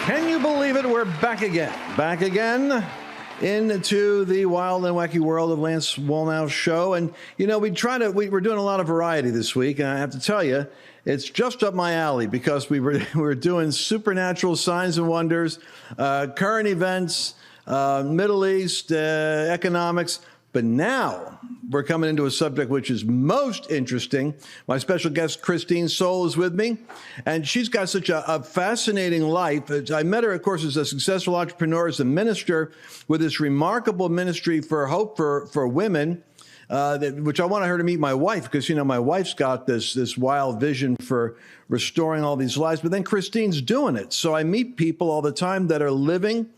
Can you believe it? We're back again. Back again into the wild and wacky world of Lance Wallnau Show. And, you know, we're doing a lot of variety this week. And I have to tell you, it's just up my alley because we're doing supernatural signs and wonders, current events, Middle East, economics. But now we're coming into a subject which is most interesting. My special guest, Christine Soule, is with me, and she's got such a fascinating life. I met her, of course, as a successful entrepreneur, as a minister with this remarkable ministry for hope for women, which I wanted her to meet my wife because, you know, my wife's got this wild vision for restoring all these lives, but then Christine's doing it. So I meet people all the time that are living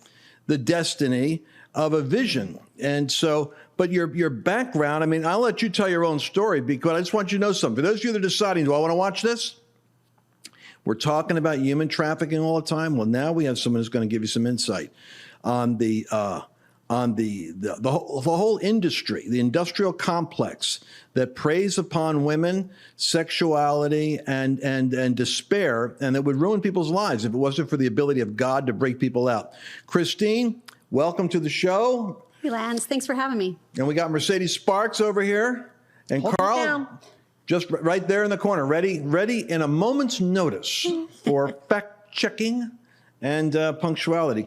the destiny of a vision. And so, but your background, I mean, I'll let you tell your own story because I just want you to know something. For those of you that are deciding, do I want to watch this? We're talking about human trafficking all the time. Well, now we have someone who's going to give you some insight on the whole industry, the industrial complex that preys upon women, sexuality, and despair, and that would ruin people's lives if it wasn't for the ability of God to break people out. Christine, welcome to the show. Hey, Lance. Thanks for having me. And we got Mercedes Sparks over here. And Carl, just right there in the corner, ready in a moment's notice for fact-checking and punctuality.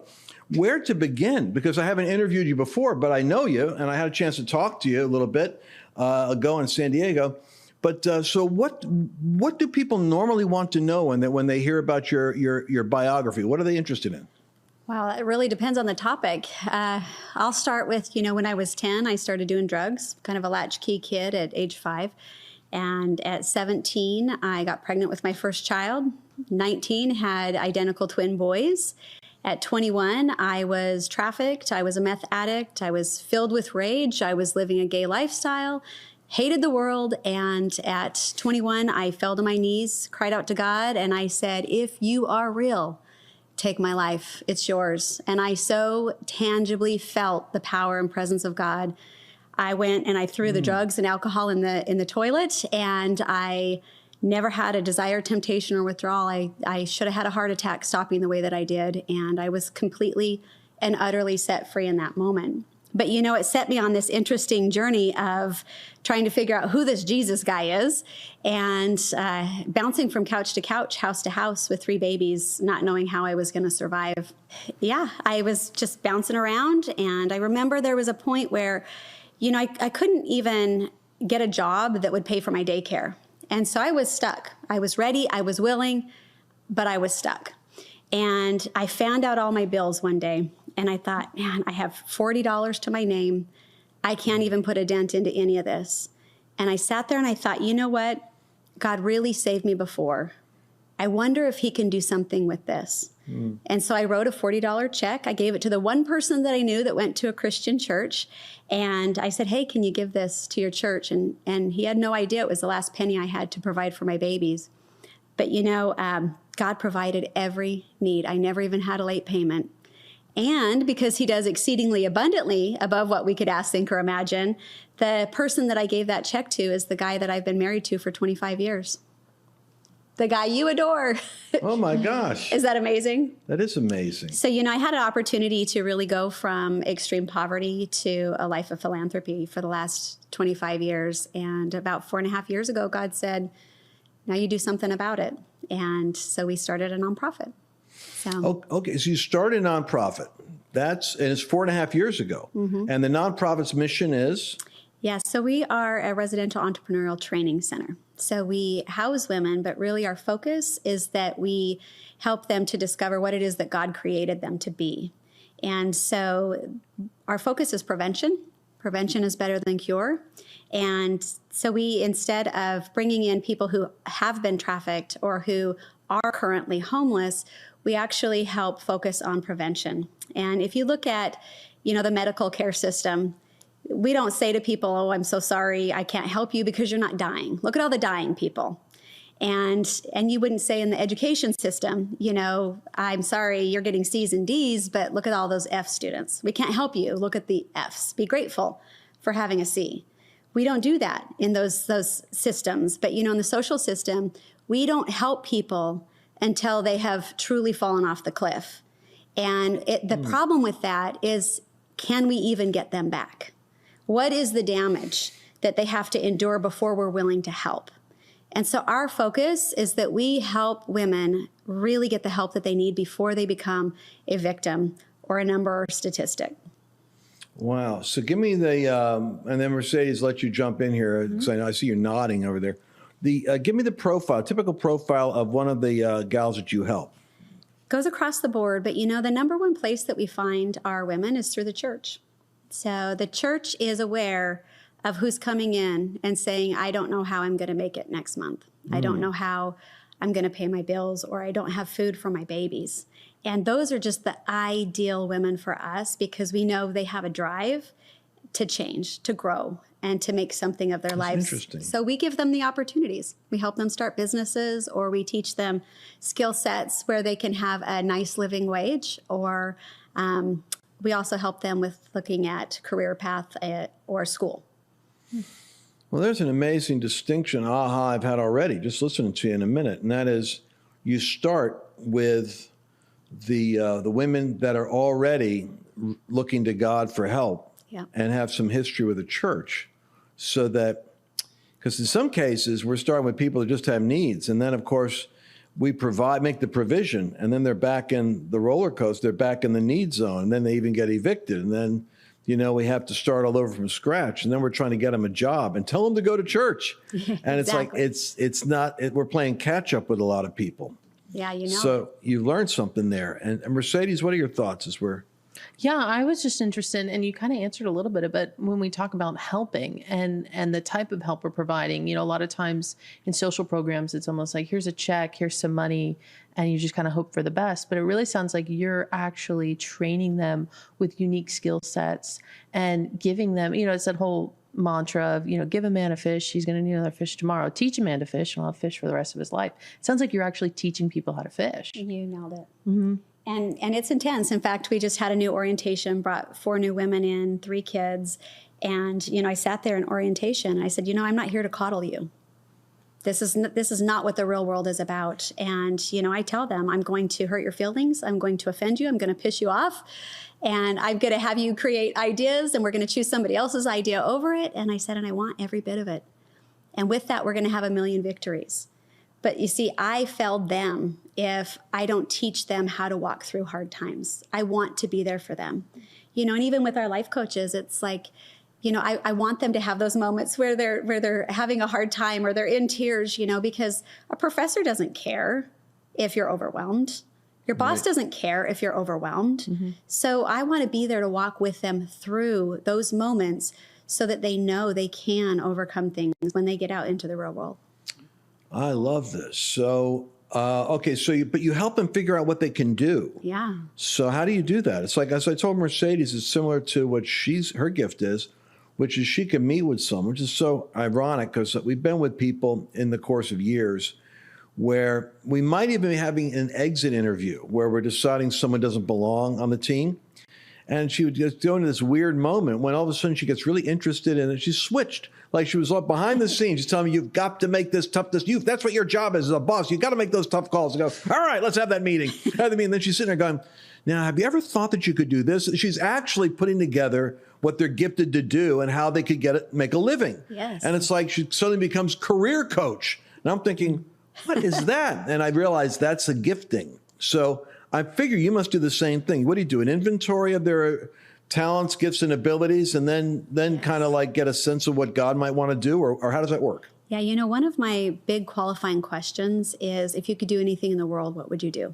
Where to begin? Because I haven't interviewed you before, but I know you, and I had a chance to talk to you a little bit ago in San Diego. But so what do people normally want to know when they hear about your biography? What are they interested in? Well, it really depends on the topic. I'll start with, you know, when I was 10, I started doing drugs, kind of a latchkey kid at age 5. And at 17, I got pregnant with my first child. 19, had identical twin boys. At 21, I was trafficked. I was a meth addict. I was filled with rage. I was living a gay lifestyle, hated the world. And at 21, I fell to my knees, cried out to God, and I said, if you are real, take my life, it's yours. And I so tangibly felt the power and presence of God. I went and I threw the drugs and alcohol in the toilet, and I never had a desire, temptation, or withdrawal. I should have had a heart attack stopping the way that I did, and I was completely and utterly set free in that moment. But, you know, it set me on this interesting journey of trying to figure out who this Jesus guy is and bouncing from couch to couch, house to house with 3 babies, not knowing how I was going to survive. Yeah, I was just bouncing around. And I remember there was a point where, you know, I couldn't even get a job that would pay for my daycare. And so I was stuck. I was ready. I was willing, but I was stuck. And I found out all my bills one day. And I thought, man, I have $40 to my name. I can't even put a dent into any of this. And I sat there and I thought, you know what? God really saved me before. I wonder if he can do something with this. And so I wrote a $40 check. I gave it to the one person that I knew that went to a Christian church. And I said, hey, can you give this to your church? And he had no idea it was the last penny I had to provide for my babies. But, you know, God provided every need. I never even had a late payment. And because he does exceedingly abundantly above what we could ask, think, or imagine, the person that I gave that check to is the guy that I've been married to for 25 years. The guy you adore. Oh, my gosh. Is that amazing? That is amazing. So, you know, I had an opportunity to really go from extreme poverty to a life of philanthropy for the last 25 years. And about 4.5 years ago, God said, now you do something about it. And so we started a nonprofit. So. Okay, so you started a nonprofit. And it's 4.5 years ago. And the nonprofit's mission is? Yeah, so we are a residential entrepreneurial training center. So we house women, but really our focus is that we help them to discover what it is that God created them to be. And so our focus is prevention. Prevention is better than cure. And so we, instead of bringing in people who have been trafficked or who are currently homeless, we actually help focus on prevention. And if you look at, you know, the medical care system, we don't say to people, oh, I'm so sorry, I can't help you because you're not dying. Look at all the dying people. And you wouldn't say in the education system, you know, I'm sorry, you're getting C's and D's, but look at all those F students. We can't help you. Look at the F's. Be grateful for having a C. We don't do that in those systems. But, you know, in the social system, we don't help people until they have truly fallen off the cliff. And the problem with that is, can we even get them back? What is the damage that they have to endure before we're willing to help? And so our focus is that we help women really get the help that they need before they become a victim or a number or statistic. Wow. So give me the, and then Mercedes, let you jump in here, because I see you nodding over there. Give me the profile, typical profile of one of the gals that you help. Goes across the board, but the number one place that we find our women is through the church. So the church is aware of who's coming in and saying, I don't know how I'm going to make it next month. I don't know how I'm going to pay my bills, or I don't have food for my babies. And those are just the ideal women for us, because we know they have a drive to change, to grow, and to make something of their lives. Interesting. So we give them the opportunities. We help them start businesses, or we teach them skill sets where they can have a nice living wage, or we also help them with looking at career path or school. Well, there's an amazing distinction, I've had already, just listening to you in a minute, and that is you start with the women that are already looking to God for help and have some history with the church, so that, because in some cases we're starting with people that just have needs, and then of course we make the provision, and then they're back in the roller coaster, they're back in the need zone, and then they even get evicted, and then we have to start all over from scratch, and then we're trying to get them a job and tell them to go to church. And it's like, it's not, we're playing catch up with a lot of people. Yeah, So you learned something there. And Mercedes, what are your thoughts as we're... Yeah, I was just interested, and you kind of answered a little bit of it when we talk about helping and the type of help we're providing. A lot of times in social programs, it's almost like, here's a check, here's some money, and you just kind of hope for the best. But it really sounds like you're actually training them with unique skill sets and giving them, it's that whole mantra of, give a man a fish, he's going to need another fish tomorrow. Teach a man to fish, and he'll have fish for the rest of his life. It sounds like you're actually teaching people how to fish. You nailed it. Mm-hmm. And it's intense. In fact, we just had a new orientation, brought 4 new women in, 3 kids. And, I sat there in orientation and I said, I'm not here to coddle you. This is not what the real world is about. And, I tell them, I'm going to hurt your feelings. I'm going to offend you. I'm going to piss you off. And I'm going to have you create ideas, and we're going to choose somebody else's idea over it. And I said, and I want every bit of it. And with that, we're going to have 1,000,000 victories. But you see, I failed them if I don't teach them how to walk through hard times. I want to be there for them. And even with our life coaches, it's like, I want them to have those moments where they're having a hard time, or they're in tears, because a professor doesn't care if you're overwhelmed. Your boss doesn't care if you're overwhelmed. Mm-hmm. So I want to be there to walk with them through those moments so that they know they can overcome things when they get out into the real world. I love this. So, okay, but you help them figure out what they can do. Yeah. So how do you do that? It's like, as I told Mercedes, it's similar to what her gift is, which is she can meet with someone, which is so ironic, because we've been with people in the course of years where we might even be having an exit interview where we're deciding someone doesn't belong on the team. And she would just go into this weird moment when all of a sudden she gets really interested in it. She switched. Like she was behind the scenes. She's telling me, you've got to make this tough. That's what your job is as a boss. You've got to make those tough calls. And go, all right, let's have that meeting. And then she's sitting there going, now, have you ever thought that you could do this? She's actually putting together what they're gifted to do and how they could make a living. Yes. And it's like she suddenly becomes career coach. And I'm thinking, what is that? And I realized that's a gifting. So I figure you must do the same thing. What do you do? An inventory of their talents, gifts, and abilities, and then kind of like get a sense of what God might want to do, or how does that work? Yeah, one of my big qualifying questions is, if you could do anything in the world, what would you do?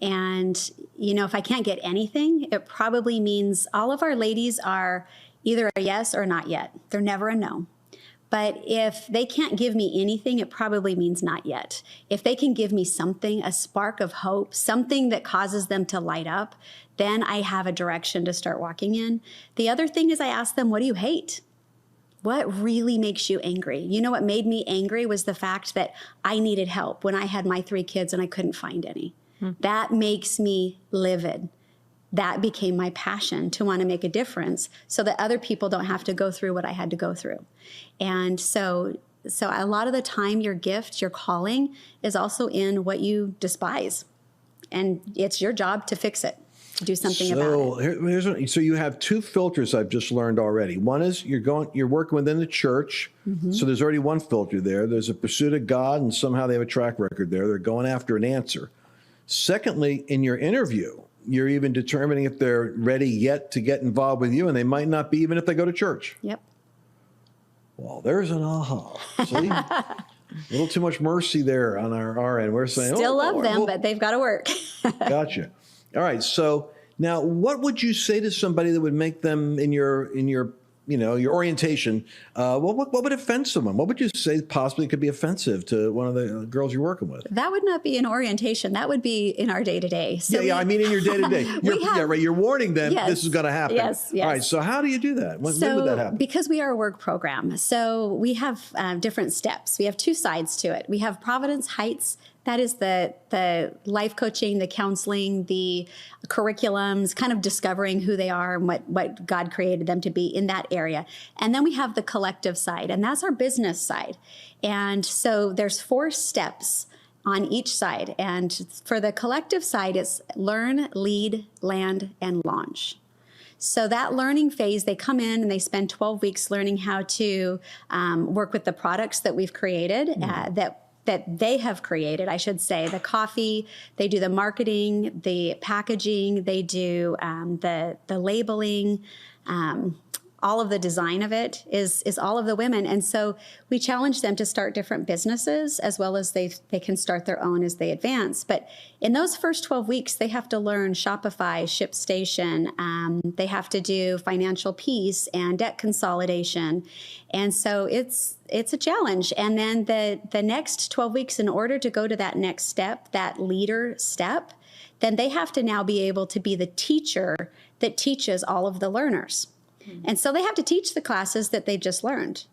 And, if I can't get anything, it probably means all of our ladies are either a yes or not yet. They're never a no. But if they can't give me anything, it probably means not yet. If they can give me something, a spark of hope, something that causes them to light up, then I have a direction to start walking in. The other thing is I ask them, what do you hate? What really makes you angry? What made me angry was the fact that I needed help when I had my 3 kids and I couldn't find any. That makes me livid. That became my passion, to want to make a difference so that other people don't have to go through what I had to go through. And so a lot of the time, your gift, your calling is also in what you despise. and it's your job to fix it, to do something about it. So you have two filters I've just learned already. One is you're working within the church, so there's already one filter there. There's a pursuit of God, and somehow they have a track record there. They're going after an answer. Secondly, in your interview, you're even determining if they're ready yet to get involved with you, and they might not be even if they go to church. Yep. Well, there's an aha. See? A little too much mercy there on our end. We're saying, Still love them, but they've got to work. Gotcha. All right. So now, what would you say to somebody that would make them in your your orientation? What would offend someone? What would you say possibly could be offensive to one of the girls you're working with? That would not be an orientation. That would be in our day-to-day. So I mean in your day-to-day. You're warning them this is going to happen. Yes. All right. So how do you do that? When would that happen? Because we are a work program, so we have different steps. We have two sides to it. We have Providence Heights. That is the life coaching, the counseling, the curriculums, kind of discovering who they are and what God created them to be in that area. And then we have the collective side, and that's our business side. And so there's 4 steps on each side. And for the collective side, it's learn, lead, land, and launch. So that learning phase, they come in and they spend 12 weeks learning how to work with the products that we've created, that they have created, I should say. The coffee, they do the marketing, the packaging, they do the labeling, all of the design of it is all of the women. And so we challenge them to start different businesses as well as they can start their own as they advance. But in those first 12 weeks, they have to learn Shopify, ShipStation. They have to do financial peace and debt consolidation. And so it's a challenge. And then the next 12 weeks, in order to go to that next step, that leader step, then they have to now be able to be the teacher that teaches all of the learners. And so they have to teach the classes that they just learned.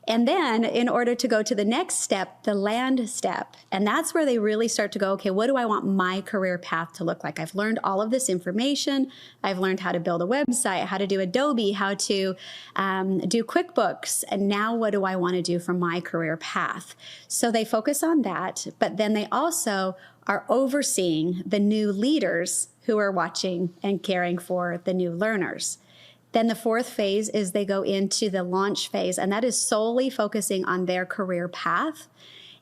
And then in order to go to the next step, the land step, and that's where they really start to go, okay, what do I want my career path to look like? I've learned all of this information. I've learned how to build a website, how to do Adobe, how to do QuickBooks. And now what do I want to do for my career path? So they focus on that, but then they also are overseeing the new leaders who are watching and caring for the new learners. Then the 4th phase is they go into the launch phase, and that is solely focusing on their career path.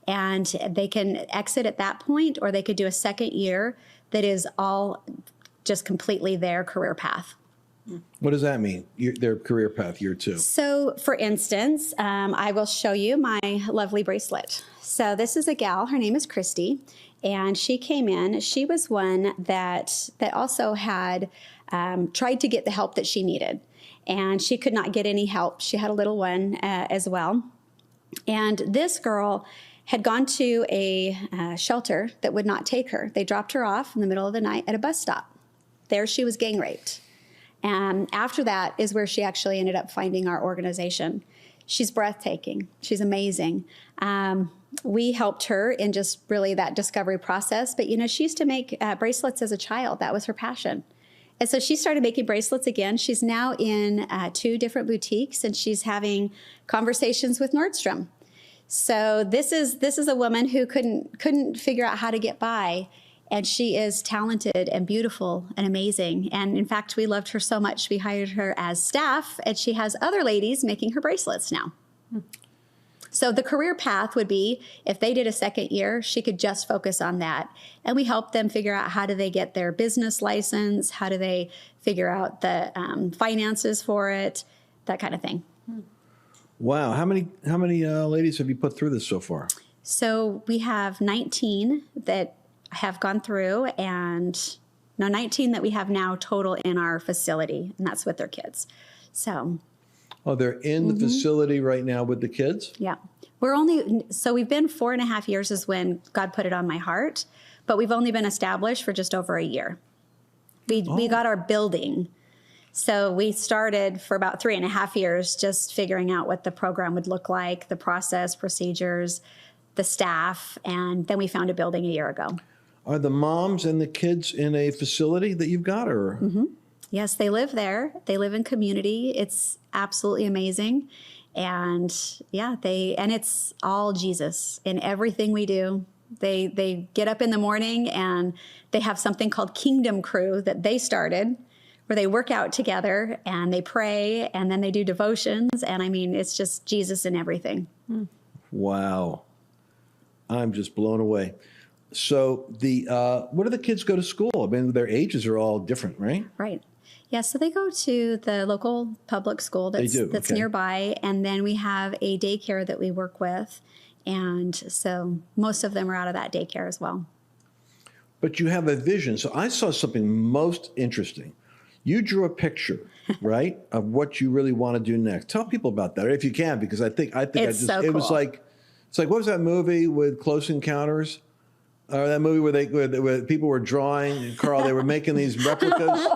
And they can exit at that point, or they could do a second year that is all just completely their career path. What does that mean, their career path, year 2? So, for instance, I will show you my lovely bracelet. So this is a gal. Her name is Christy, and she came in. She was one that also had tried to get the help that she needed, and she could not get any help. She had a little one as well. And this girl had gone to a shelter that would not take her. They dropped her off in the middle of the night at a bus stop. There she was gang raped. And after that is where she actually ended up finding our organization. She's breathtaking. She's amazing. We helped her in just really that discovery process. But, she used to make bracelets as a child. That was her passion. And so she started making bracelets again. She's now in 2 different boutiques, and she's having conversations with Nordstrom. So this is a woman who couldn't figure out how to get by, and she is talented and beautiful and amazing. And in fact, we loved her so much, we hired her as staff, and she has other ladies making her bracelets now. So the career path would be, if they did a second year, she could just focus on that. And we help them figure out how do they get their business license, how do they figure out the finances for it, that kind of thing. Wow. How many ladies have you put through this so far? So we have 19 that have gone through, and 19 that we have now total in our facility, and that's with their kids. So... Oh, they're in the facility right now with the kids? Yeah. We've been 4.5 years is when God put it on my heart, but we've only been established for just over a year. We got our building. So we started for about 3.5 years just figuring out what the program would look like, the process, procedures, the staff, and then we found a building a year ago. Are the moms and the kids in a facility that you've got, or? Mm-hmm. Yes, they live there. They live in community. It's absolutely amazing. And yeah, and it's all Jesus in everything we do. They get up in the morning and they have something called Kingdom Crew that they started, where they work out together and they pray and then they do devotions. And I mean, it's just Jesus in everything. Wow. I'm just blown away. So where do the kids go to school? I mean, their ages are all different, right? Right. Yeah, so they go to the local public school that's Okay. nearby, and then we have a daycare that we work with, and so most of them are out of that daycare as well. But you have a vision. So I saw something most interesting. You drew a picture, right, of what you really want to do next. Tell people about that, if you can, because I think It's so it was cool. like, it's like, what was that movie with Close Encounters? Or that movie where people were drawing, Carl, they were making these replicas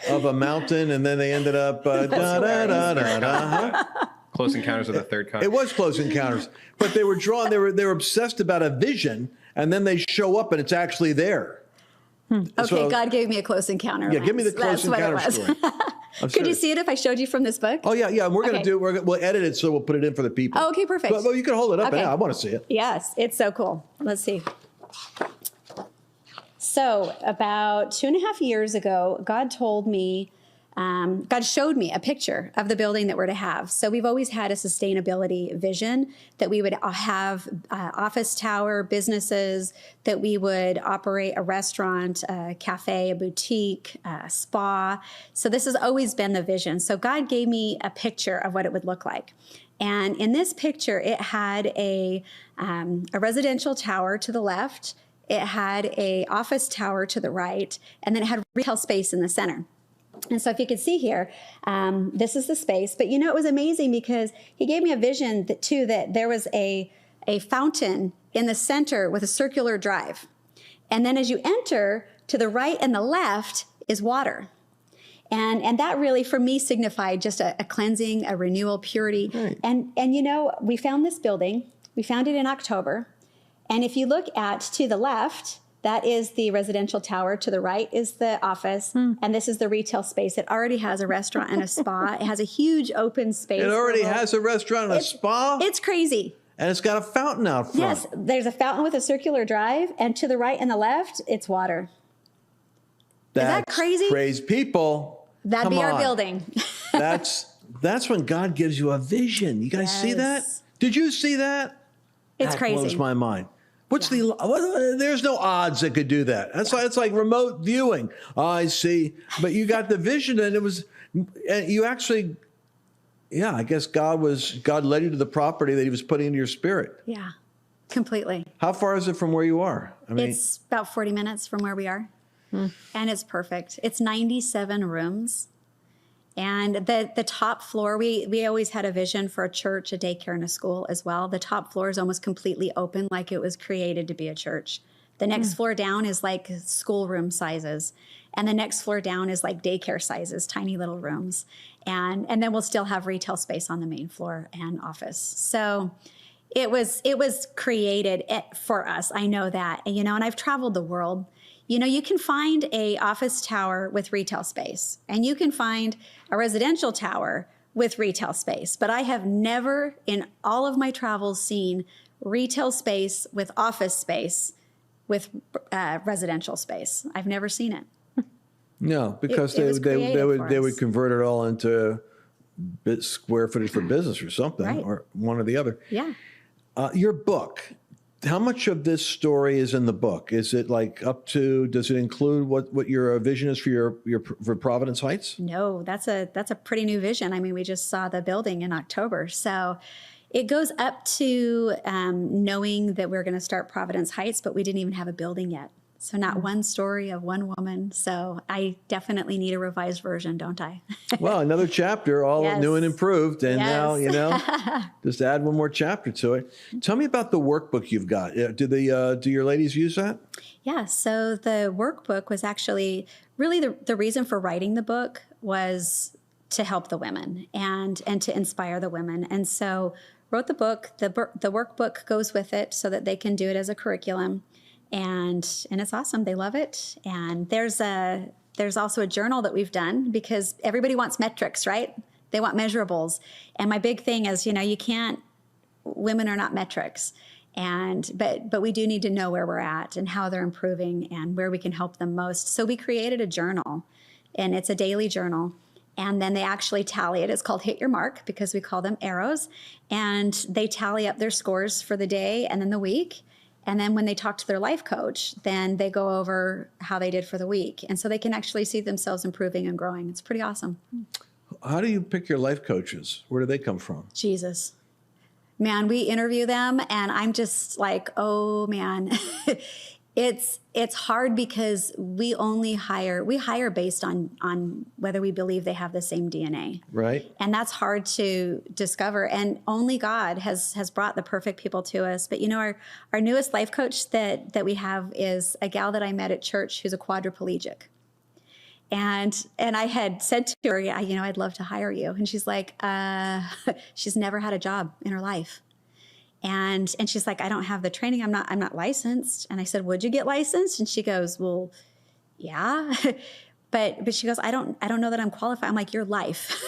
of a mountain, and then they ended up Close Encounters of the Third Kind. It was Close Encounters, but they were drawing. They were obsessed about a vision, and then they show up, and it's actually there. Okay, So- God gave me a close encounter. Yeah, give me the Lance. Close That's Encounter what it was. story. I'm Could you serious. see it if I showed you from this book? Oh yeah. And we're Okay. we'll edit it so we'll put it in for the people. Oh, okay, perfect. But you can hold it up. Okay. Yeah, I want to see it. Yes, it's so cool. Let's see. So about 2.5 years ago, God showed me a picture of the building that we're to have. So we've always had a sustainability vision that we would have office tower businesses, that we would operate a restaurant, a cafe, a boutique, a spa. So this has always been the vision. So God gave me a picture of what it would look like. And in this picture, it had a residential tower to the left. It had a office tower to the right, and then it had retail space in the center. And so if you could see here, this is the space. But it was amazing because he gave me a vision that there was a fountain in the center with a circular drive. And then as you enter, to the right and the left is water. And that really, for me, signified just a cleansing, a renewal, purity. Right. And we found this building. We found it in October. And if you look to the left, that is the residential tower. To the right is the office. And this is the retail space. It already has a restaurant and a spa. It has a huge open space. It already has a restaurant and a spa. It's crazy. And it's got a fountain out front. Yes, there's a fountain with a circular drive. And to the right and the left, it's water. that crazy? Crazy people. That'd Come be our on. building. That's when God gives you a vision. You guys see that? Yes. Did you see that? It's That crazy. blows my mind. There's no odds that could do that. It's like remote viewing. Oh, I see. But you got the vision, and you actually, I guess God led you to the property that he was putting into your spirit. Yeah, completely. How far is it from where you are? I mean, It's about 40 minutes from where we are. And it's perfect. It's 97 rooms. And the top floor, we always had a vision for a church, a daycare, and a school as well. The top floor is almost completely open, like it was created to be a church. The next floor down is like schoolroom sizes. And the next floor down is like daycare sizes, tiny little rooms. And then we'll still have retail space on the main floor and office. So it was created for us. I know that. And I've traveled the world. You can find a office tower with retail space, and you can find a residential tower with retail space. But I have never in all of my travels seen retail space with office space with residential space. I've never seen it. no, because it was created for they would us. convert it all into square footage for business or something, Right. or one or the other. Yeah. Your book. How much of this story is in the book? Is it does it include what your vision is for Providence Heights? No, that's a pretty new vision. I mean, we just saw the building in October. So it goes up to knowing that we're going to start Providence Heights, but we didn't even have a building yet. So not one story of one woman. So I definitely need a revised version, don't I? Well, another chapter, all Yes. new and improved. And now, Yes. just add one more chapter to it. Tell me about the workbook you've got. Do your ladies use that? Yeah, so the workbook was actually really the reason for writing the book was to help the women and to inspire the women. And so wrote the book. The workbook goes with it so that they can do it as a curriculum. And it's awesome. They love it. And there's also a journal that we've done because everybody wants metrics, right? They want measurables. And my big thing is, women are not metrics. But we do need to know where we're at and how they're improving and where we can help them most. So we created a journal, and it's a daily journal. And then they actually tally it. It's called Hit Your Mark because we call them arrows. And they tally up their scores for the day and then the week. And then when they talk to their life coach, then they go over how they did for the week. And so they can actually see themselves improving and growing. It's pretty awesome. How do you pick your life coaches? Where do they come from? Jesus. Man, we interview them and I'm just like, oh man, it's hard because we hire based on whether we believe they have the same DNA. Right. And that's hard to discover. And only God has brought the perfect people to us. But our newest life coach that we have is a gal that I met at church who's a quadriplegic. And I had said to her, yeah, I'd love to hire you. And she's like, she's never had a job in her life. And she's like, I don't have the training. I'm not licensed. And I said, would you get licensed? And she goes, well, yeah. But she goes, I don't know that I'm qualified. I'm like, your life.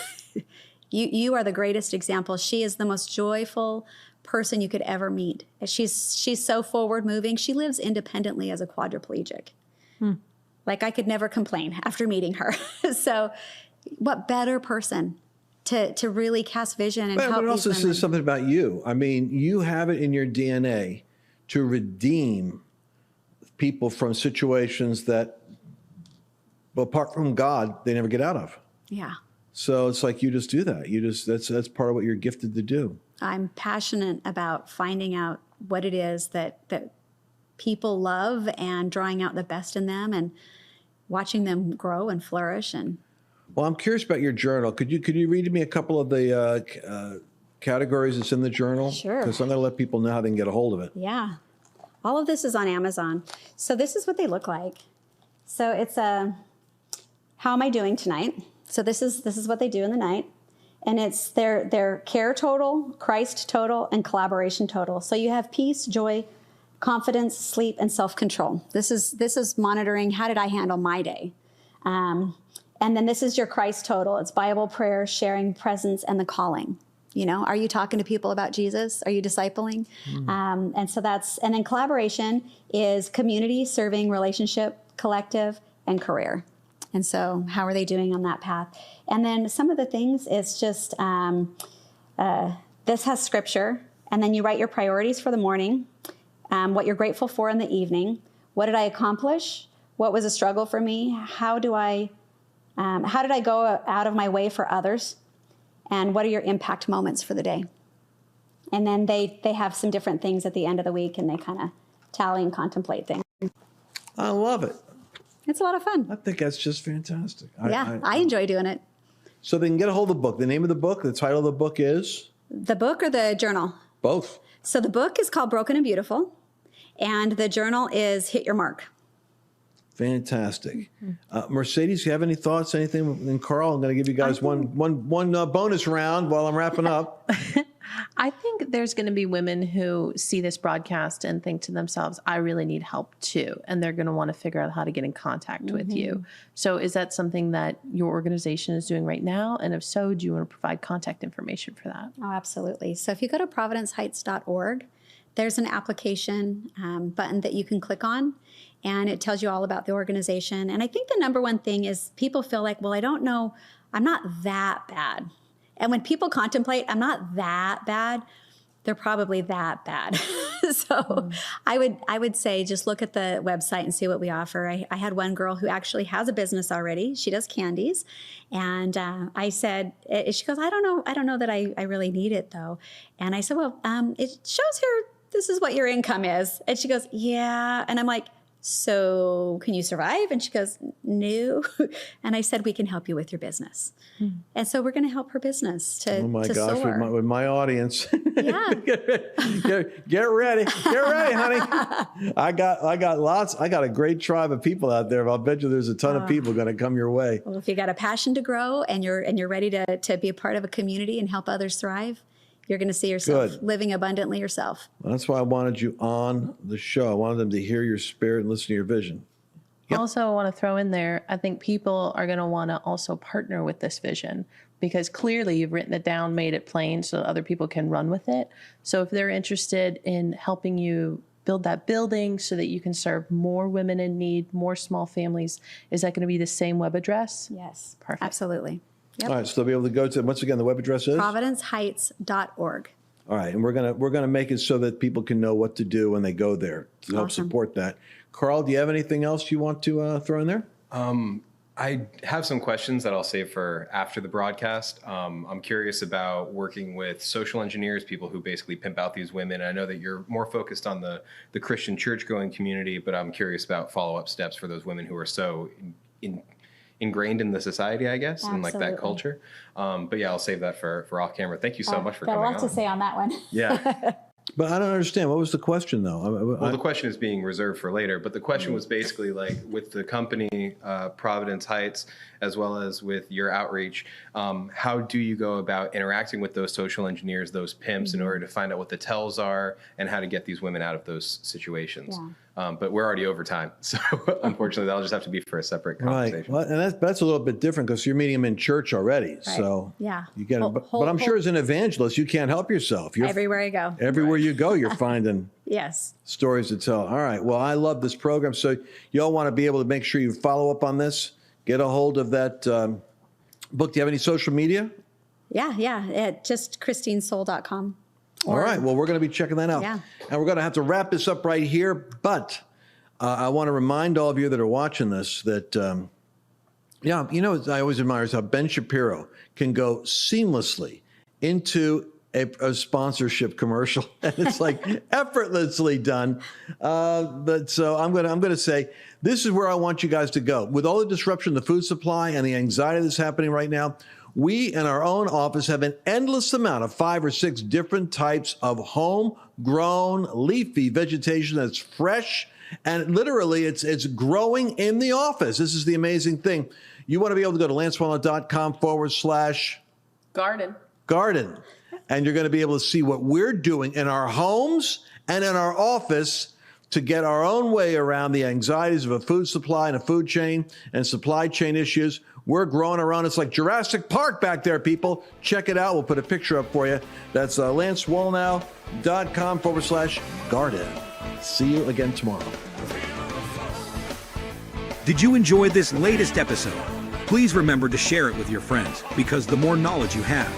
You are the greatest example. She is the most joyful person you could ever meet. She's so forward moving. She lives independently as a quadriplegic. Like I could never complain after meeting her. So what better person to really cast vision and help But it also these women. says something about you. I mean, you have it in your DNA to redeem people from situations that, apart from God, they never get out of. Yeah. So it's like you just do that. That's part of what you're gifted to do. I'm passionate about finding out what it is that people love and drawing out the best in them and watching them grow and flourish. And Well, I'm curious about your journal. Could you read me a couple of the categories that's in the journal? Sure. Because I'm going to let people know how they can get a hold of it. yeah, all of this is on Amazon. So this is what they look like. So it's how am I doing tonight? So this is what they do in the night. And it's their care total, Christ total, and collaboration total. So you have peace, joy, confidence, sleep, and self-control. This is monitoring how did I handle my day. And then this is your Christ total. It's Bible, prayer, sharing, presence, and the calling. Are you talking to people about Jesus? Are you discipling? And then collaboration is community, serving, relationship, collective, and career. And so how are they doing on that path? And then some of the things, it's just, this has scripture. And then you write your priorities for the morning, what you're grateful for in the evening. What did I accomplish? What was a struggle for me? How did I go out of my way for others? And what are your impact moments for the day? And then they have some different things at the end of the week, and they kind of tally and contemplate things. I love it. It's a lot of fun. I think that's just fantastic. I enjoy doing it. So they can get a hold of the book. The name of the book, the title of the book is? The book or the journal? Both. So the book is called Broken and Beautiful, and the journal is Hit Your Mark. Fantastic. Mercedes, you have any thoughts, anything? And Carl, I'm going to give you guys one bonus round while I'm wrapping up. I think there's going to be women who see this broadcast and think to themselves, I really need help too. And they're going to want to figure out how to get in contact with you. So is that something that your organization is doing right now? And if so, do you want to provide contact information for that? Oh, absolutely. So if you go to providenceheights.org, there's an application button that you can click on, and it tells you all about the organization. And I think the number one thing is people feel like, well, I don't know, I'm not that bad. And when people contemplate, I'm not that bad, they're probably that bad. So I would say just look at the website and see what we offer. I had one girl who actually has a business already. She does candies. And I said, she goes, I don't know that I really need it though. And I said, well, it shows here, this is what your income is. And she goes, yeah. And I'm like, so can you survive? And she goes, no. And I said, we can help you with your business. And so we're going to help her business to Oh my to gosh, soar. with my audience. Yeah. Get ready, honey. I got a great tribe of people out there. I'll bet you there's a ton of people going to come your way. Well, if you got a passion to grow and you're ready to be a part of a community and help others thrive, you're going to see yourself living abundantly yourself. That's why I wanted you on the show. I wanted them to hear your spirit and listen to your vision. Yep. Also, I want to throw in there, I think people are going to want to also partner with this vision because clearly you've written it down, made it plain so other people can run with it. So if they're interested in helping you build that building so that you can serve more women in need, more small families, is that going to be the same web address? Yes. Perfect. Absolutely. Yep. All right, so they'll be able to go to, once again, the web address is? ProvidenceHeights.org. All right, and we're gonna make it so that people can know what to do when they go there to help Awesome. support that. Carl, do you have anything else you want to throw in there? I have some questions that I'll save for after the broadcast. I'm curious about working with social engineers, people who basically pimp out these women. I know that you're more focused on the Christian church-going community, but I'm curious about follow-up steps for those women who are so ingrained in the society, I guess, and like that Absolutely. culture. But yeah, I'll save that for off camera. Thank you so much for Got a coming lot on. to say on that one. Yeah. But I don't understand. What was the question, though? Well, the question is being reserved for later, but the question was basically like with the company, Providence Heights, as well as with your outreach, how do you go about interacting with those social engineers, those pimps, in order to find out what the tells are and how to get these women out of those situations? But we're already over time, so unfortunately, that'll just have to be for a separate conversation. Right. Well, and that's a little bit different because you're meeting them in church already. So Yeah. you get it. But Whole- I'm sure as an evangelist, you can't help yourself. You're Everywhere I go. everywhere you go, you're finding Yes. stories to tell. All right. Well, I love this program. So y'all want to be able to make sure you follow up on this, get a hold of that book. Do you have any social media? Yeah. At just ChristineSoule.com. All right. Well, we're going to be checking that out. Yeah. And we're going to have to wrap this up right here. But I want to remind all of you that are watching this that, I always admire is how Ben Shapiro can go seamlessly into a sponsorship commercial, and it's like effortlessly done. But so I'm gonna say this is where I want you guys to go. With all the disruption in the food supply and the anxiety that's happening right now, we in our own office have an endless amount of 5 or 6 different types of homegrown leafy vegetation that's fresh, and literally it's growing in the office. This is the amazing thing. You want to be able to go to lancewallnau.com/garden. And you're going to be able to see what we're doing in our homes and in our office to get our own way around the anxieties of a food supply and a food chain and supply chain issues. We're growing around. It's like Jurassic Park back there, people. Check it out. We'll put a picture up for you. That's lancewallnau.com/garden. See you again tomorrow. Did you enjoy this latest episode? Please remember to share it with your friends, because the more knowledge you have,